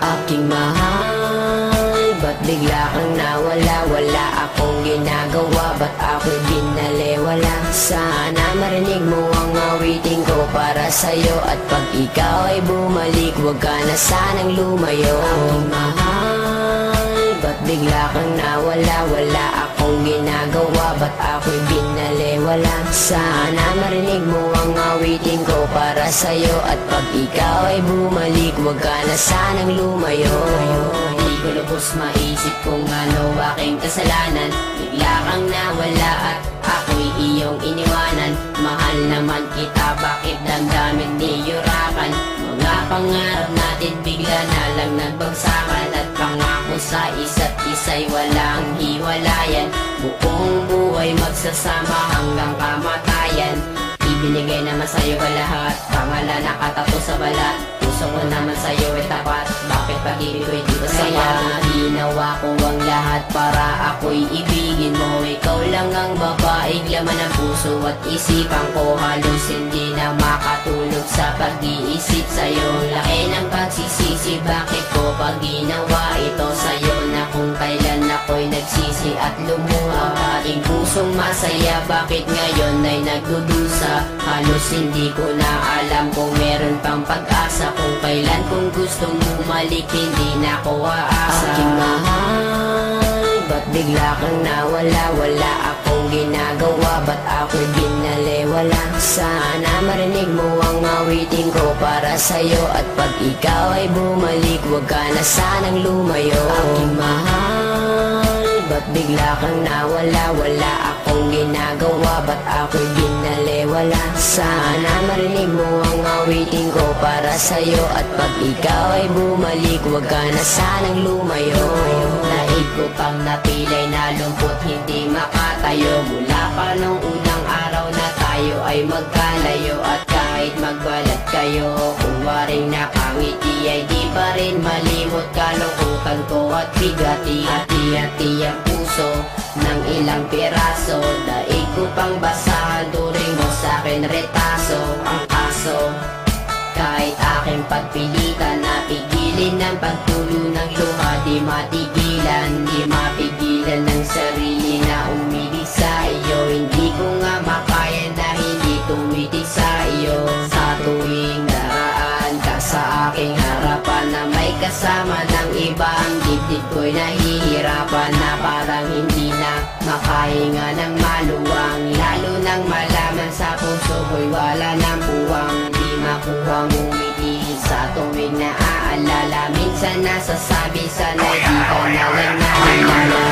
Aking mahal, ba't bigla kang nawala? Wala akong ginagawa, ba't ako'y binaliwala? Sana marinig mo ang awitin ko para sa'yo, at pag ikaw ay bumalik, huwag ka na sanang lumayo. Aking mahal, ba't bigla kang nawala? Wala akong ginagawa, ba't ako'y binaliwala? Sana marinig mo ang awitin ko para sa'yo, at pag ikaw ay bumalik, huwag ka na sanang lumayo. Hindi ko lubos maisip kung ano aking kasalanan. Bigla kang nawala at ako'y iyong iniwanan. Mahal naman kita, bakit damdamin niyurakan? Mga pangarap natin bigla na lang nagbagsakan, at pangako sa isa't isa'y walang hiwalayan. Buong buhay magsasama hanggang kamatayan. Ibinigay naman sa'yo ka lahat, pangalan nakatato sa balat. Puso ko naman sa'yo ay tapat, bakit pag-ibig ko'y di ba sapat? Ginawa ko ang lahat para ako'y ibigin mo. Ikaw lang ang babaeng laman ng puso at isipan ko. Halos hindi na makatulog sa pag-iisip sa'yo. Laki ng pagsisisi, bakit ko pag ginawa ito sa'yo? Na kung kailan ako'y nagsisi at lumuha. Ating pusong masaya, bakit ngayon ay nagdudusa? Halos hindi ko na alam kung meron pang pag-asa. Kung kailan kung gustong bumalik, hindi na ko aasa. Aking mahal, ba't bigla kang nawala? Wala akong ginagawa, ba't ako'y binaliwala? Sana marinig mo ang awitin ko para sa'yo, at pag ikaw ay bumalik, huwag ka na sanang lumayo. Aking mahal, ba't bigla kang nawala? Wala akong ginagawa, ba't ako'y binaliwala? Sana marinig mo ang awitin ko para sa'yo, at pag ikaw ay bumalik, huwag ka na sanang lumayo. Naib ko pang napilay na lumpot, hindi makatayo. Mula pa nung unang araw na tayo ay magkalayo, at kahit magbalat kayo, kung waring nakangiti ay di pa rin malimot. Kalungkutan ko at bigati, hati-hati ang puso ng ilang piraso. Daig ko pang basahan, turing mo sa'kin retaso. Ang kaso, kahit aking pagpilitan, napigilin ng pagtulo ng luha. Di matigilan, di mapigilan ng sarili na umilig sa iyo. Hindi ko nga makaya na hindi tumitig sa iyo. Sa tuwing daraan ka sa aking harapan, na may kasama ng iba, ang dibdib ko'y nahihirapan. Na parang hindi na makahinga ng maluwang, lalo nang malaman sa puso ko'y wala ng puwang. Di makuhang umiti sa tuwing naaalala. Minsan nasasabi sana'y di ka na lang naalala.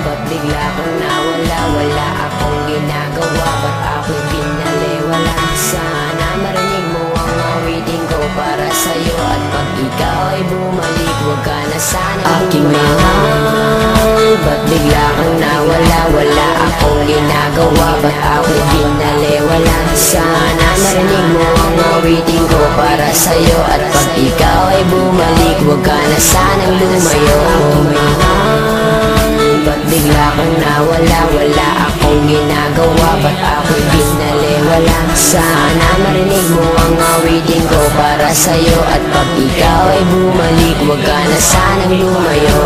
Ba't bigla kang nawala? Wala akong ginagawa, ba't ako'y binaliwala? Sana marinig mo ang awitin ko para sa'yo, at pag ikaw ay bumalik, huwag ka na sanang aking mahal, ba't bigla kang nawala? Wala akong ginagawa, ba't ako'y binaliwala? Sana marinig mo ang awitin ko para sa'yo, at pag ikaw ay bumalik, huwag ka na sanang lumayo. Aking mahal, ba't bigla kang nawala? Wala akong ginagawa, ba't ako'y binaliwala? Sana marinig mo ang awitin ko para sa'yo, at pag ikaw ay bumalik, huwag ka na sanang lumayo.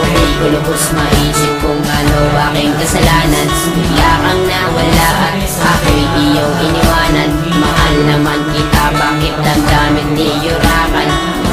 Hindi ko lubos maisip kung ano aking kasalanan. Bigla kang nawala at ako'y iyong iniwanan. Mahal naman kita, bakit damdamin niyurakan?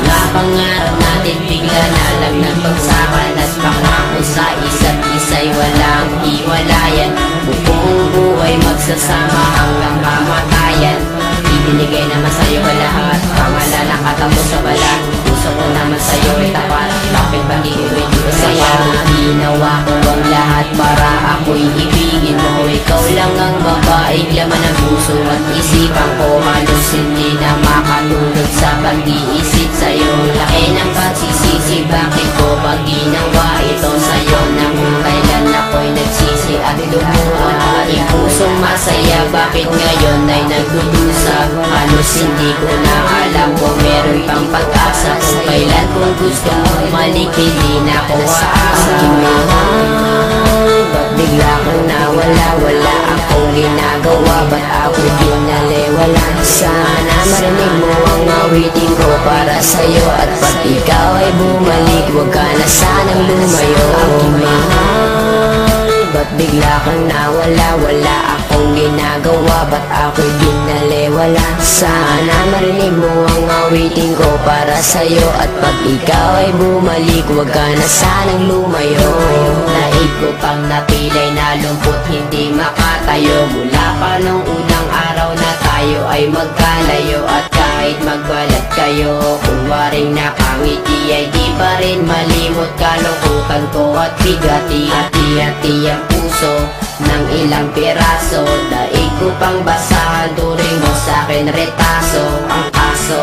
Mga pangarap natin bigla na lang nagbagsakan, at pangako sa isa't isa'y walang hiwalayan. Buong buhay magsasama hanggang kamatayan. Ibinigay naman sa'yo ka lahat, pangalan nakatato sa balat. Puso ko naman sa'yo ay tapat, bakit pag-ibig di ba saya? Ginawa ko ang lahat para ako'y ibigin mo. Ikaw lang ang babaeng laman ng puso at isipan ko. Halos hindi na makatulog sa pag-iisip sa'yo. Laki ng pagsisisi, bakit ko pag ginawa ito sa'yo? Na kung kailan ako'y nagsisi at lumuha. Ating pusong masaya, bakit ngayon ay nagdudusa? Halos hindi ko na alam kung meron pang pag-asa. Kung kailan kung gusto mong bumalik, hindi na ako aasa. Aking mahal, ba't bigla kang nawala? Wala akong ginagawa, ba't ako binaliwala? Sana marinig mo ang awitin ko para sa'yo, at pag ikaw ay bumalik, huwag ka na sanang lumayo. Aking mahal, ba't bigla kang nawala? Wala akong ginagawa, ba't ako'y binaliwala? Sana marinig mo ang awitin ko para sa'yo, at pag ikaw ay bumalik, huwag ka na sanang lumayo. Naig ko pang napilay na lumpot, hindi makatayo. Mula pa nung unang araw na tayo ay magkalayo, at kahit magbalat kayo, kung waring nakangiti ay di pa rin malimot. Kalungkutan ko at bigati, hati-hati ang puso ng ilang piraso. Daig ko pang basahan, turing mo sa'kin retaso. Ang kaso,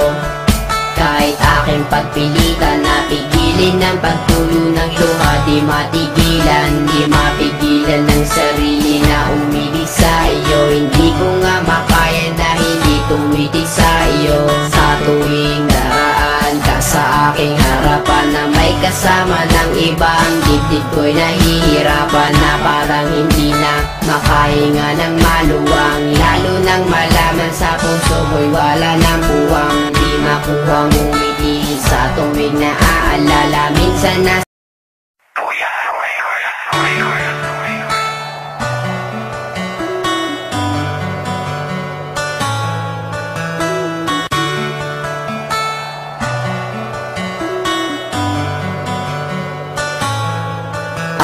kahit aking pagpilitan, napigilin ng pagtulo ng luha. Di matigilan, di mapigilan ng sarili na umilig sa iyo. Hindi ko nga makaya na hindi tumitig sa iyo. Sa tuwing daraan ka sa aking harapan, na may kasama ng iba, ang dibdib ko'y nahihirapan. Na parang hindi na makahinga ng maluwang, lalo nang malaman sa puso ko'y wala ng buwang. Di makuhang umiti sa tuwing naaalala, minsan na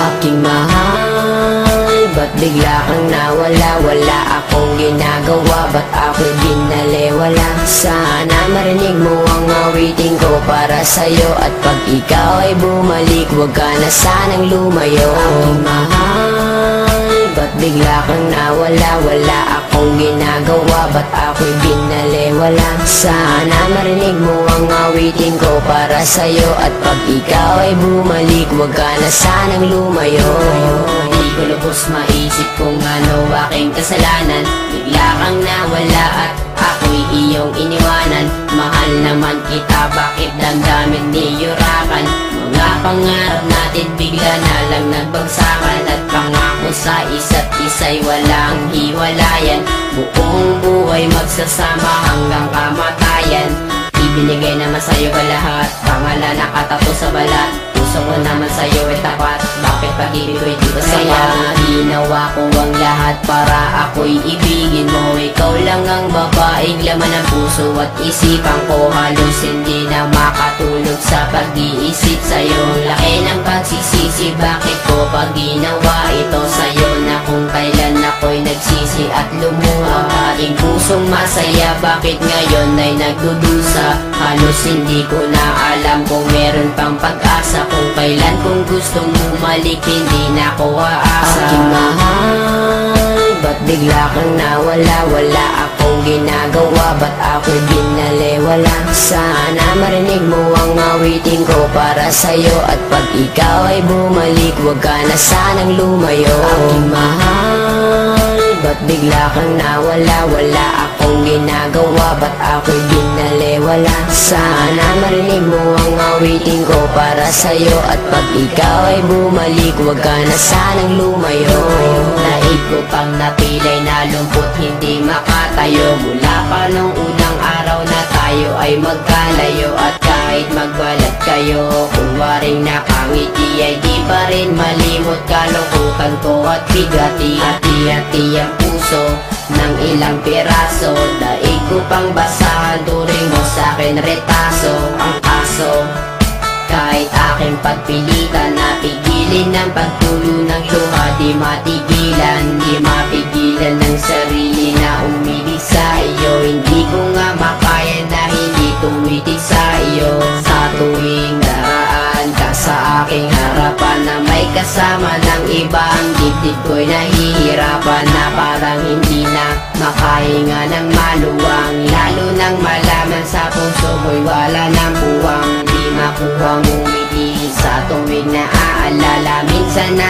aking mahal, ba't bigla kang nawala? Wala akong ginagawa, ba't ako'y binaliwala? Sana marinig mo ang awitin ko para sa'yo, at pag ikaw ay bumalik, huwag ka na sanang lumayo. Aking mahal, ba't bigla kang nawala? Wala akong ginagawa, ba't ako'y binaliwala? Sana marinig mo ang awitin ko para sa'yo, at pag ikaw ay bumalik, huwag ka na sanang lumayo. Di ko lubos maisip kung ano aking kasalanan. Bigla kang nawala at ako'y iyong iniwanan. Mahal naman kita, bakit damdamin niyurakan? Mga pangarap natin bigla na lang nagbagsakan, at pangako sa isa't isa'y walang hiwalayan. Buong buhay magsasama hanggang kamatayan. Ibinigay naman sa'yo ka lahat, pangalan nakatato sa balat. Puso ko naman sa'yo ay tapat, bakit pag-ibig ko'y di ba saya? Ginawa ko ang lahat para ako'y ibigin mo. Ikaw lang ang babaeng laman ng puso at isipan ko. Halos hindi na makatulog sa pag-iisip sa'yo. Laki ng pagsisisi, bakit ko pag ginawa ito sa'yo? Na kung kailan ako'y nagsisi at lumuha. Aking pusong masaya, bakit ngayon ay nagdudusa? Halos hindi ko na alam kung meron pang pag-asa. Kung kailan kung gustong bumalik, hindi na ako aasa. Aking mahal, ba't bigla kang nawala? Wala akong ginagawa, ba't ako'y binaliwala? Sana marinig mo ang awitin ko para sa'yo, at pag ikaw ay bumalik, huwag ka na sanang lumayo. Aking mahal, ba't bigla kang nawala? Wala akong ginagawa, ba't ako'y binaliwala? Sana marinig mo ang awitin ko para sa'yo, at pag ikaw ay bumalik, huwag ka na sanang lumayo. Naig ko pang napilay na lumpot, hindi makatayo. Mula pa nung unang araw na tayo ay magkalayo, at kahit magbalat kayo, kung waring nakangiti ay di pa rin malimot. Kalungkutan ko at bigati, hati-hati ang puso ng ilang piraso. Daig ko pang basahan, turing mo sa'kin retaso. Ang kaso, kahit aking pagpilitan, napigilin ng pagtulo ng luha. Di matigilan, di mapigilan ng sarili na umilig sa iyo. Hindi ko nga makaya na hindi tumitig sa iyo. Sa tuwing daraan ka sa aking harapan, na may kasama ng iba, ang dibdib ko'y nahihirapan. Na parang hindi na makahinga ng maluwang, lalo nang malaman sa puso ko'y wala ng buwang. Di makuhang umiti sa tuwing naaalala, minsan na